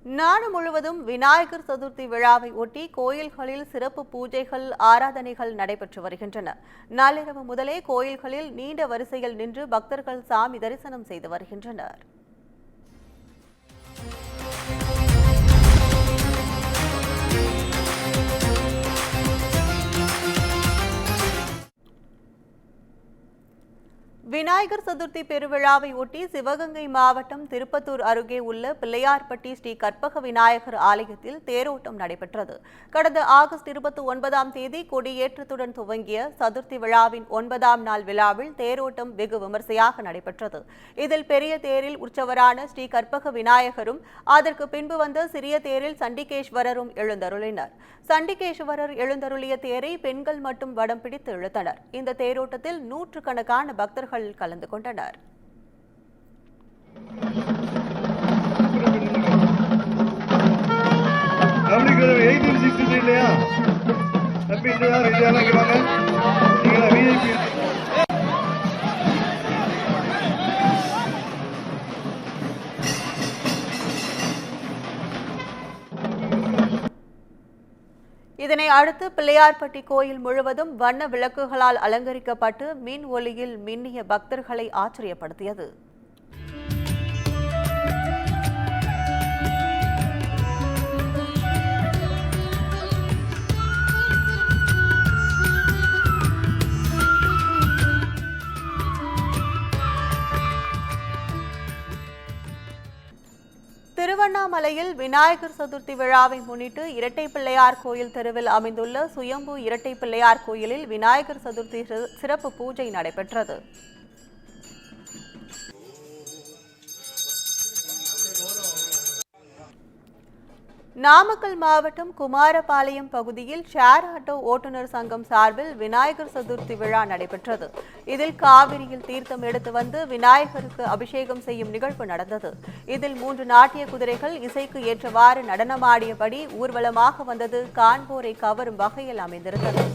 நாடு முழுவதும் விநாயகர் சதுர்த்தி விழாவை ஒட்டி கோயில்களில் சிறப்பு பூஜைகள் ஆராதனைகள் நடைபெற்று வருகின்றன. நள்ளிரவு முதலே கோயில்களில் நீண்ட வரிசையில் நின்று பக்தர்கள் சாமி தரிசனம் செய்து வருகின்றனர். விநாயகர் சதுர்த்தி பெருவிழாவை ஒட்டி சிவகங்கை மாவட்டம் திருப்பத்தூர் அருகே உள்ள பிள்ளையார்பட்டி ஸ்ரீ கற்பக விநாயகர் ஆலயத்தில் தேரோட்டம் நடைபெற்றது. கடந்த ஆகஸ்ட் 29ஆம் தேதி கொடியேற்றத்துடன் துவங்கிய சதுர்த்தி விழாவின் 9ஆம் நாள் விழாவில் தேரோட்டம் வெகு விமர்சையாக நடைபெற்றது. இதில் பெரிய தேரில் உற்சவரான ஸ்ரீ கற்பக விநாயகரும் அதற்கு பின்பு வந்த சிறிய தேரில் சண்டிகேஸ்வரரும் எழுந்தருளினர். சண்டிகேஸ்வரர் எழுந்தருளிய தேரை பெண்கள் மட்டும் வடம் பிடித்து இழுத்தனர். இந்த தேரோட்டத்தில் நூற்றுக்கணக்கான பக்தர்கள் கலந்து கொண்டனர். இதனை அடுத்து பிள்ளையார்பட்டி கோயில் முழுவதும் வண்ண விளக்குகளால் அலங்கரிக்கப்பட்டு மின் ஒளியில் மின்னிய பக்தர்களை ஆச்சரியப்படுத்தியது. திருவண்ணாமலையில் விநாயகர் சதுர்த்தி விழாவை முன்னிட்டு இரட்டை பிள்ளையார் கோயில் தெருவில் அமைந்துள்ள சுயம்பு இரட்டை பிள்ளையார் கோயிலில் விநாயகர் சதுர்த்தி சிறப்பு பூஜை நடைபெற்றது. நாமக்கல் மாவட்டம் குமாரபாளையம் பகுதியில் ஷேர் ஆட்டோ ஓட்டுநர் சங்கம் சார்பில் விநாயகர் சதுர்த்தி விழா நடைபெற்றது. இதில் காவிரியில் தீர்த்தம் எடுத்து வந்து விநாயகருக்கு அபிஷேகம் செய்யும் நிகழ்வு நடந்தது. இதில் 3 நாட்டிய குதிரைகள் இசைக்கு ஏற்றவாறு நடனமாடியபடி ஊர்வலமாக வந்தது காண்போரை கவரும் வகையில் அமைந்திருந்தது.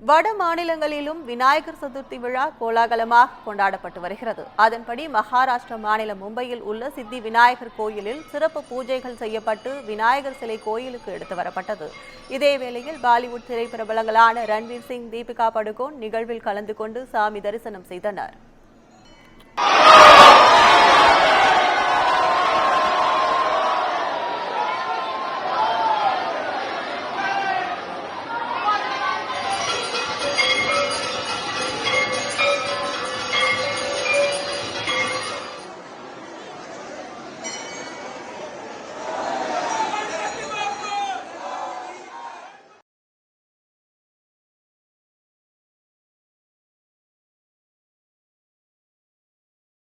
வட மாநிலங்களிலும் விநாயகர் சதுர்த்தி விழா கோலாகலமாக கொண்டாடப்பட்டு வருகிறது. அதன்படி மகாராஷ்டிரா மாநிலம் மும்பையில் உள்ள சித்தி விநாயகர் கோயிலில் சிறப்பு பூஜைகள் செய்யப்பட்டு விநாயகர் சிலை கோயிலுக்கு எடுத்து வரப்பட்டது. இதேவேளையில் பாலிவுட் திரைப்பிரபலங்களான ரன்வீர் சிங், தீபிகா படுகோன் நிகழ்வில் கலந்து கொண்டு சாமி தரிசனம் செய்தனர்.